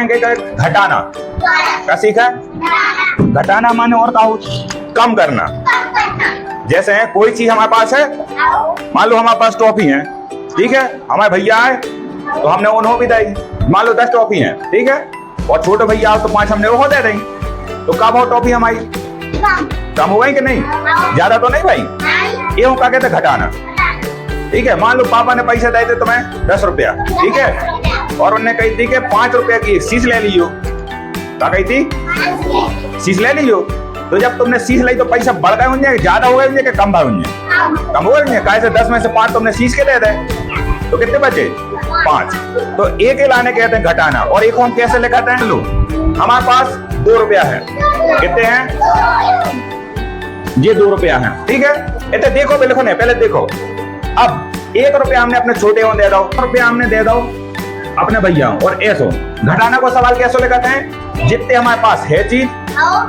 घटाना क्या सीखा है? घटाना माने और कम करना। जैसे है कोई चीज हमारे पास है, मान लो हमारे पास टॉफी है, ठीक है, हमारे भैया आए तो हमने उन्हों भी दी, मान लो 10 टॉफी है, ठीक है, और छोटे भैया तो 5 हमने वो दे दी, तो कब हो टॉफी हमारी कम हो गई कि नहीं? ज्यादा तो नहीं भाई, ये क्या कहते घटाना। ठीक है, मान लो पापा ने पैसे दिए थे तुम्हें 10 रुपया, ठीक है, और उन्होंने कही थी कि 5 रुपया की शीश ले लियो, क्या कही थी? शीश ले लियो। तो जब तुमने शीश ली तो पैसा बढ़ गए होंगे, ज्यादा हो गए होंगे कि कम भाई होंगे? कम हो गए। कैसे 10 में से 5 तुमने शीश के दे दे, तो कितने बचे? 5। तो एक लाने कहते हैं घटाना। और एक हम कैसे लिखाते हैं? लो हमारे पास 2 रुपया है, कितने हैं? ये 2 रुपया है, ठीक है। इतने देखो बिल्कुल नहीं, पहले देखो। अब 1 रुपया हमने अपने छोटे को दे दो, रुपया हमने दे दो अपने भैया, और ऐसो घटाना को सवाल कैसे लिखाते हैं? जितने हमारे पास है चीज,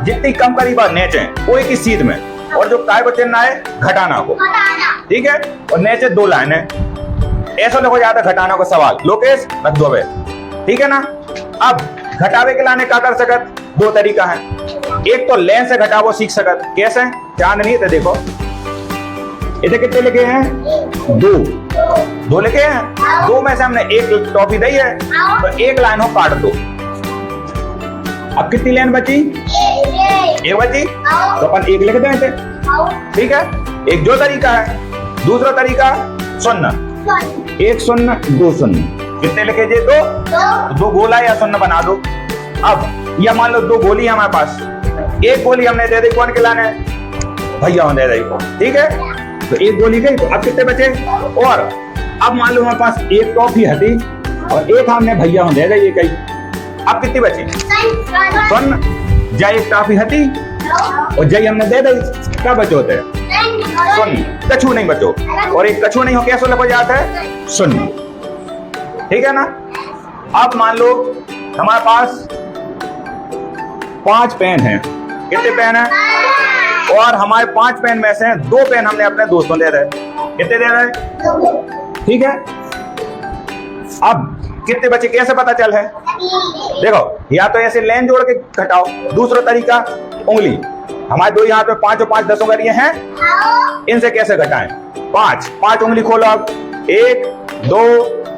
जितनी कम करीब नेचे कोई की सीध में, और जो काय को चिन्ह है घटाना को, ठीक है, और नेचे 2 लाइन है, ऐसा लिखो जाता है घटाना को सवाल। लोकेश रख दो, ठीक है ना। अब घटावे के लाने क्या कर सकत? 2 तरीका है। एक तो लेन से घटावो सीख सकत, कैसे? ध्यान नहीं थे, देखो इधर कितने लिखे हैं? 2 लिखे हैं। 2 में से हमने 1 टॉफी दी है, तो 1 लाइन हो काट दो। अब कितनी लाइन बची? 1 बची, तो अपन 1 लिख देते, ठीक है। एक जो तरीका है। दूसरा तरीका शून्य, 1 शून्य 2 शून्य, कितने लिखे? 2 गोला या शून्य बना दो। अब यह मान लो 2 गोली है हमारे पास, 1 गोली हमने दे दी, कौन खिलाने? भैया दे दी, ठीक है, तो 1 गोली गई। तो अब कितने बचे? और अब मान लो हमारे पास 1 टॉफी हटी और 1 हमने भैया दे दी, ये कही। अब कितनी बची? शून्य। जय 1 टॉफी हटी और जय हमने दे दी, क्या बचे होते हैं? शून्य। कछु नहीं बचो, और एक कछु नहीं हो कैसे लिखा जाता है? शून्य, ठीक है ना। अब मान लो हमारे पास 5 पेन है, कितने पेन है? और हमारे 5 पेन में से 2 पेन हमने अपने दोस्तों दे रहे, कितने दे रहे? ठीक है। अब कितने बचे कैसे पता चल है? देखो, या तो ऐसे लेन जोड़ के घटाओ। दूसरा तरीका उंगली, हमारे 2 यहाँ पे 5 और 5 10 करिए हैं, इनसे कैसे घटाएं? 5 उंगली खोलो। अब 1 2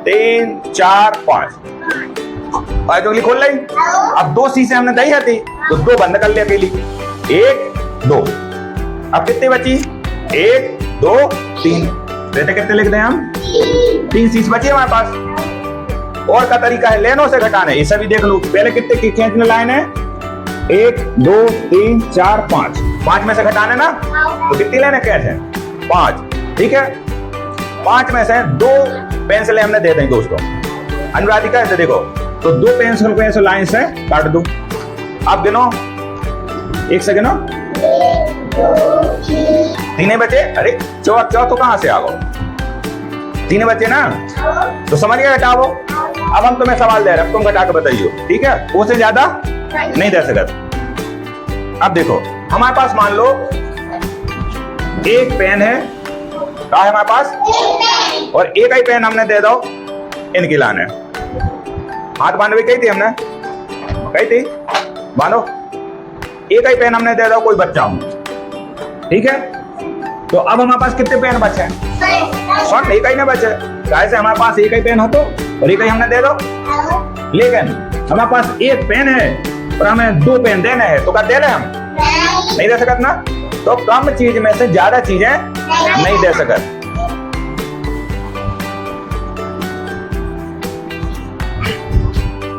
3 4 5 उंगली खोल ली। अब 2 शीशे हमने दी थी, तो 2 बंद कर लिया अकेली, 1 2। अब कितनी बची? 1 2 3, बेटे कितने लिख दें हम? 3 शीश बची हमारे पास। और का तरीका है लेनों से घटाने, इसे भी देख लो। पहले कितने की खींचने लाइन है? 1 2 3 4 5, 5 में से घटाने ना, तो कितनी लाइन है? कैसे? 5, ठीक है। 5 में से 2 पेंसिल हमने दे दें दोस्तों। अनुराधिका ऐसे देखो, तो 2 पेंसिल को ऐसे लाइन से काट दो। अब गिनो, 1 से गिनो, 3 बचे। अरे चौथा तो कहां से आ गो? 3 बचे ना, तो समझ गए घटाओ। अब हम तुम्हें सवाल दे रहे हैं, तुम घटा के बताइए, ठीक है। उससे ज्यादा नहीं दे सकते। अब देखो हमारे पास मान लो 1 पेन है, क्या है हमारे पास? और 1 ही पेन हमने दे दो इनकी लाने। हाथ बांध भी कही थी हमने, कही थी बांधो। 1 ही पेन हमने दे दो कोई बच्चा हूं, ठीक है। तो अब हमारे पास कितने पेन बचे? 1 ही ना बचे। कैसे? हमारे पास 1 ही पेन हो तो, और 1 ही हमने दे दो। लेकिन हमारे पास 1 पेन है और हमें 2 पेन देने हैं, तो क्या दे रहे हम? नहीं दे सकते ना। तो कम चीज में से ज्यादा चीजें नहीं दे सकते।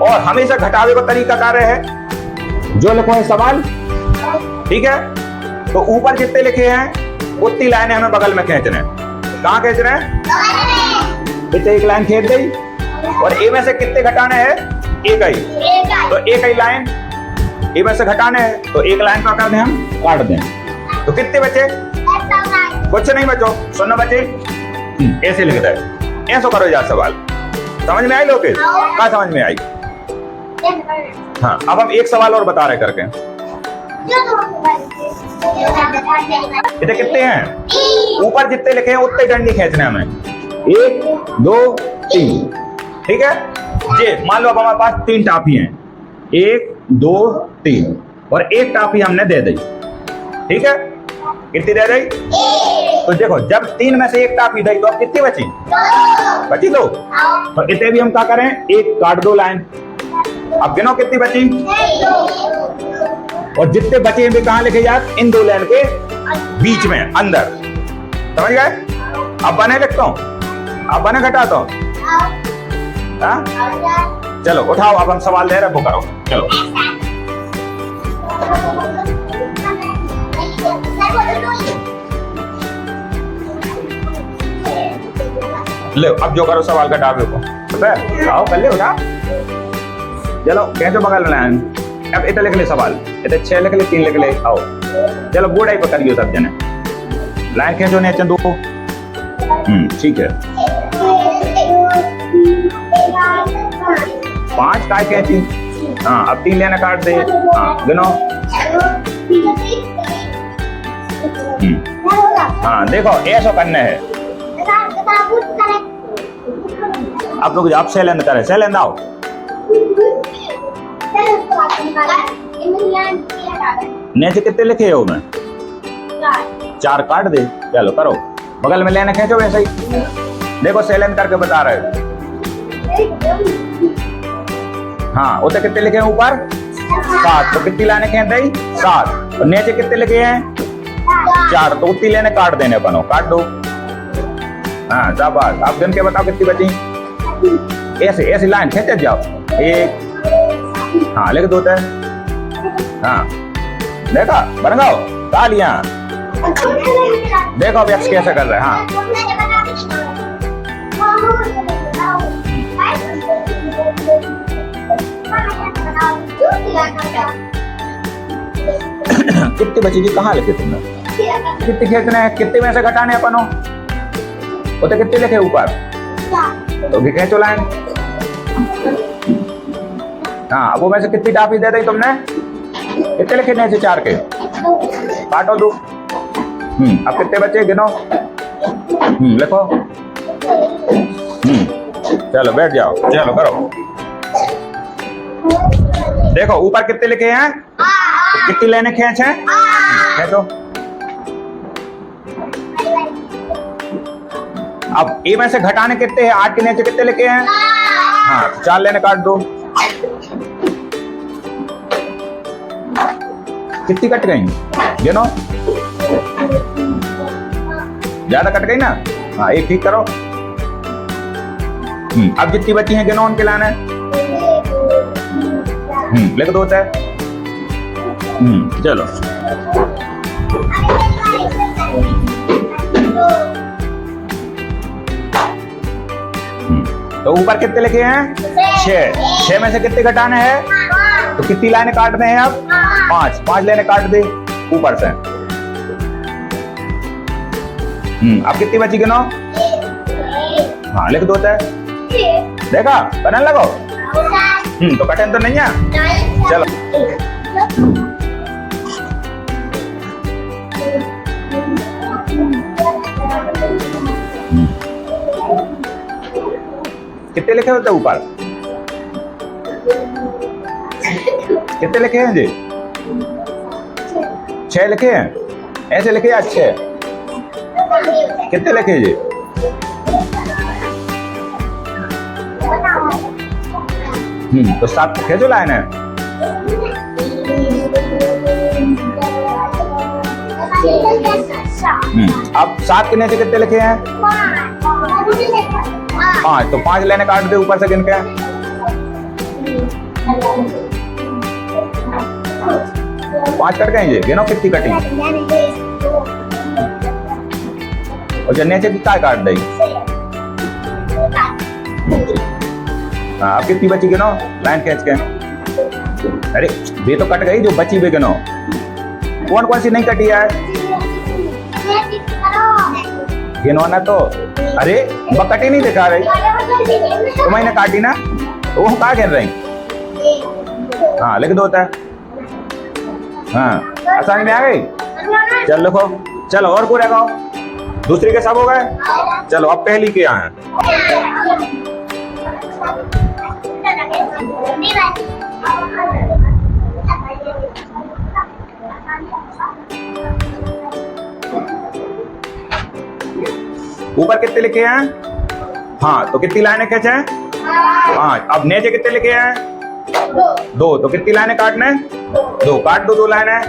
और हमेशा घटावे का तरीका कार्य है जो लिखो है सवाल, ठीक है। तो ऊपर जितने लिखे हैं उतनी लाइनें हमें बगल में खींच रहे हैं। कहां खींच रहे हैं? इतने 1 लाइन खींच दी, और ए में से कितने घटाने हैं? 1 ही, तो 1 ही लाइन ए में से घटाने हैं, तो 1 लाइन का कर दें हम, काट दें। तो कितने बचे? कुछ नहीं बचो, 0 बचे। ऐसे लिख दे, ऐसा करो यार सवाल। समझ में आई लोकेश? क्या समझ में आई? हाँ, अब हम एक सवाल और बता रहे करके। इतने कितने हैं? ऊपर जितने लिखे हैं उतने डंडी खींचने हमें, 1 2 3, ठीक है। ये मान लो अब हमारे पास 3 टाफी हैं, 1 2 3 और एक टॉफी हमने दे दी, ठीक है। कितनी दे दी? तो देखो जब 3 में से एक टॉफी दी तो अब कितनी बची? बची 2। तो इतने भी हम क्या करें, एक काट दो लाइन। अब गिनो कितनी बची, और जितने बचे भी कहाँ लिखे जाए, इन 2 लाइन के बीच में अंदर, समझ गए। अब बने लिखता हूँ, अब बने घटाता हूँ। चलो उठाओ, अब हम सवाल दे रहे, वो करो। चलो ले, अब जो करो सवाल का डाबे को पता है, आओ कर ले, उठा। चलो कैसे बगल में, अब इतना लिख ले सवाल, इतने 6 लिख ले, 3 लिख ले, आओ। चलो बोर्ड आई पकड़ियो सब जने, लाइन खींचो नीचे 2, ठीक है। 5 काय खींची, हाँ अब 3 लेना काट दे, हाँ गिनो। हाँ देखो ऐसा करना है। आप लोग आप सेलेंद करें, सेलेंद आओ। नीचे कितने लिखे हो मैं? 4 काट दे। चलो करो, बगल में लेना खींचो वैसे ही। देखो सेलेंद करके बता रहे हो। हाँ उसे कितने लिखे हैं ऊपर? 7। तो कितनी लाने खींच दी? 7। और नीचे कितने लिखे हैं? 4। तो उतनी लेने काट देने बनो, काट दो। हाँ शाबाश। आप गिन के बताओ कितनी बची। ऐसे ऐसे लाइन खींचे जाओ। 1, हाँ लिख दो। हाँ देखा, बन गओ, तालियां। देखो अब एक्स कैसे कर रहे हैं। हाँ कितनी बची थी, कहाँ लिखे तुमने? कितने खींचने हैं, कितने में से घटाने अपन हो? वो तो कितने लिखे ऊपर? तो भी खींचो लाइन। हाँ वो में से कितनी टॉफी दे दी तुमने? कितने लिखे नहीं से 4 के? काटो 2। अब कितने बचे गिनो। लिखो। चलो बैठ जाओ, चलो करो। देखो ऊपर कितने लिखे हैं, तो कितनी लाइनें खींच हैं, खींचो। अब ए में से घटाने कितने हैं? 8 के नीचे कितने लिखे हैं? हाँ 4 लाइनें काट दो। कितनी कट गई गिनो? ज्यादा कट गई ना। हाँ एक ठीक करो। अब जितनी बची हैं गिनो, उनके लाने लिख दो। चलो तो ऊपर कितने लिखे हैं? 6 में से कितने घटाने हैं? तो कितनी लाइनें काटते हैं अब? 5 लाइनें काट दे ऊपर से। अब कितनी बची गिनो? हाँ लिख दो। देखा बनने लगो। तो कटन तो नहीं है। चलो कितने लिखे होते ऊपर? कितने लिखे हैं जी? 6 लिखे हैं। ऐसे लिखे या 6? कितने लिखे जी? तो 7 खींचो लाइन है। अब 7 के नीचे कितने लिखे हैं? 5। तो 5 लाइनें काट दे ऊपर से गिन के। 5 कट गए, गिनो कितनी कटी। और जो नीचे कितना काट दी? हाँ अब कितनी बची गिनो, लाइन खींच के। अरे ये तो कट गई, जो बची भी गिनो। कौन कौन सी नहीं कटी है गिनो ना। तो अरे बकटी नहीं दिखा रही तो मैंने काटी ना, तो वो कहाँ गिन रही? हाँ लिख दो। हाँ आसानी में आ गई। चल लिखो। चलो और को लगाओ। दूसरी के सब हो गए। चलो अब पहली के यहाँ है। ऊपर कितने लिखे हैं? हाँ, तो कितनी लाइनें खींचे हैं? 5। अब नीचे कितने लिखे हैं? 2। तो कितनी लाइनें काटने? 2। काट दो 2 लाइनें।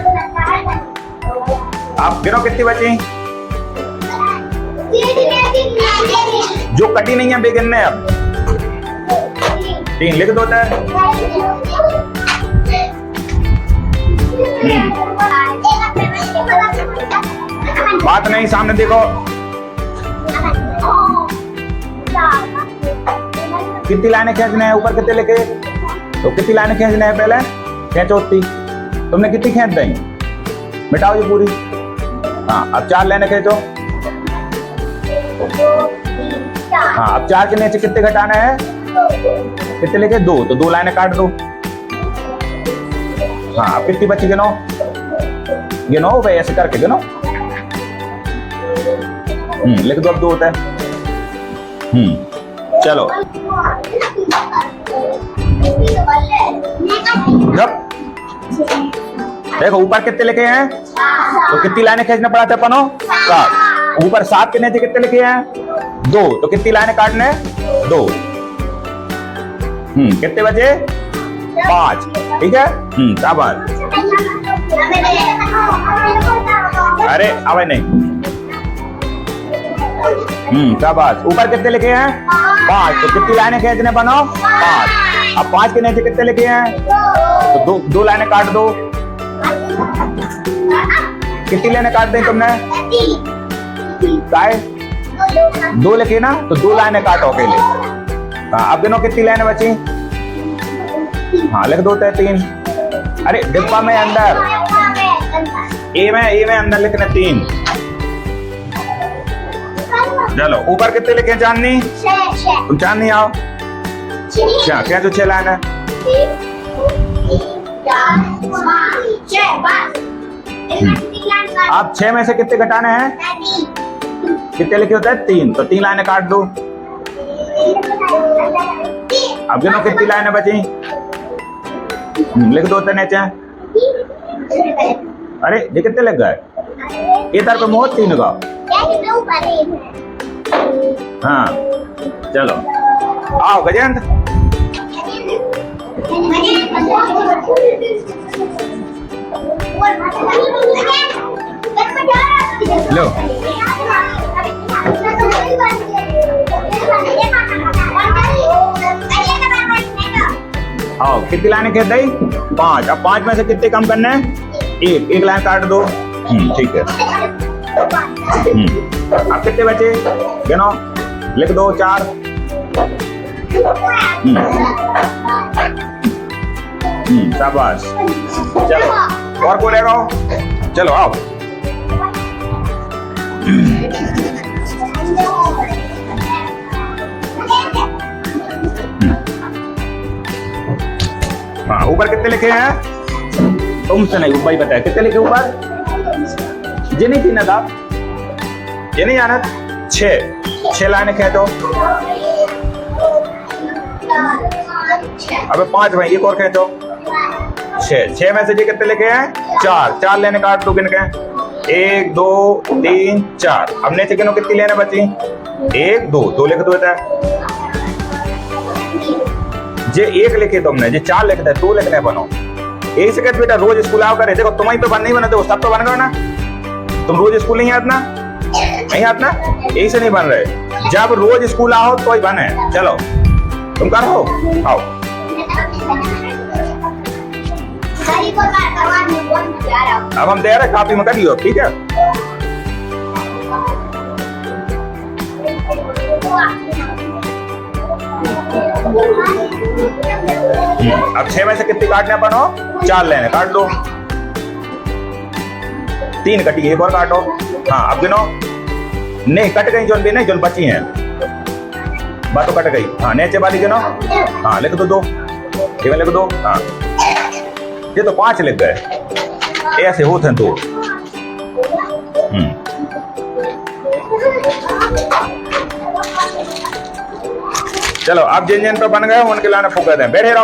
आप गिनो कितनी बची? जो कटी नहीं है वे गिनने अब। 3 लिख दो। बात नहीं, सामने देखो। कितनी लाइनें खींचने हैं? ऊपर कितने लिखे? तो कितनी लाइनें खींचने हैं? पहले खींचो उतनी। तुमने कितनी खींच दी? मिटाओ ये पूरी। हाँ, अब 4 लाइनें खींचो। हाँ, अब 4 के नीचे कितने घटाने हैं? कितने लिखे? 2। तो 2 लाइनें काट दो। हाँ, अब कितनी बची गिनो? गिनो भाई, ऐसे करके गिनो। लिख दो अब 2 होता है। चलो जब देखो ऊपर कितने लिखे हैं? तो कितनी लाइनें खींचना पड़ा था पनो? 7। ऊपर 7 के नीचे कितने लिखे हैं? 2। तो कितनी लाइनें काटने? 2। कितने बचे? 5। ठीक है। शाबाश। अरे अब नहीं। शाबाश। ऊपर कितने लिखे हैं? 5। तो कितनी लाइनें खींचने बनो? 5। अब 5 के नीचे कितने लिखे हैं? तो 2 लाइनें काट दो। कितनी लाइनें काट दी तुमने? काय 2 लिखे ना, तो 2 लाइनें काटो अकेले। हाँ, अब गिनो कितनी लाइनें बची? हाँ, लिख दो 3। अरे डिब्बा में अंदर ए में अंदर लिखने 3। चलो ऊपर कितने लिखे चांदनी? तुम चांदनी आओ। क्या जो 6 लाइन है? आप 6 में से कितने घटाने हैं? कितने लिखे होते हैं? 3। तो 3 लाइनें काट दो। अब गिनो कितनी लाइनें बची? लिख दो नीचे। अरे ये कितने लग गए? इधर पे मोह 3 का। हाँ, चलो आओ गजेंद्र। लो आओ, कितनी लाइनें खेत दी? 5। अब 5 में से कितने कम करने हैं? 1 लाइन काट दो। ठीक है। अब कितने बचे? गिनो, लिख दो 4। शाबाश। चलो और बोलेगा? चलो आओ। हाँ, ऊपर कितने लिखे हैं? तुमसे नहीं, भाई बताया कितने लिखे ऊपर? ये नहीं थी ना था, ये नहीं आना। 6 लाइनें खींचो। अबे 5 भाई, एक और खींचो। 6 में से ये कितने लिखे हैं? 4 लाइनें काट दो गिन के। 1 2 3 4। अब नीचे गिनो कितनी लाइनें बची? 1 2 लिख दो। जे 1 लिखे तुमने, जे 4 लिखते 2 लिखने बनो। यही से कहते बेटा रोज स्कूल आओ करे। देखो तुम्हारी पे बन नहीं बने, तो सब तो बन गए ना। तुम रोज स्कूल नहीं आतना, नहीं आतना, यही से नहीं बन रहे। जब रोज स्कूल आओ तो ही बने। चलो तुम करो, आओ। अब हम दे रहे कापी में करियो, ठीक है। अब 6 में से कितनी काटने बनो? 4 लेने काट लो। 3 कटी, एक और काटो। हाँ, अब गिनो। नहीं कट गई, जो भी नहीं, जो बची हैं बात तो कट गई। हाँ, नीचे वाली गिनो। हाँ, लिख दो 2। ये लिख दो। हाँ, ये तो 5 लिख गए। ऐसे होते हैं 2। चलो अब जिन जिन पे बन गए उनके लाने फूक दें। बैठे रहो।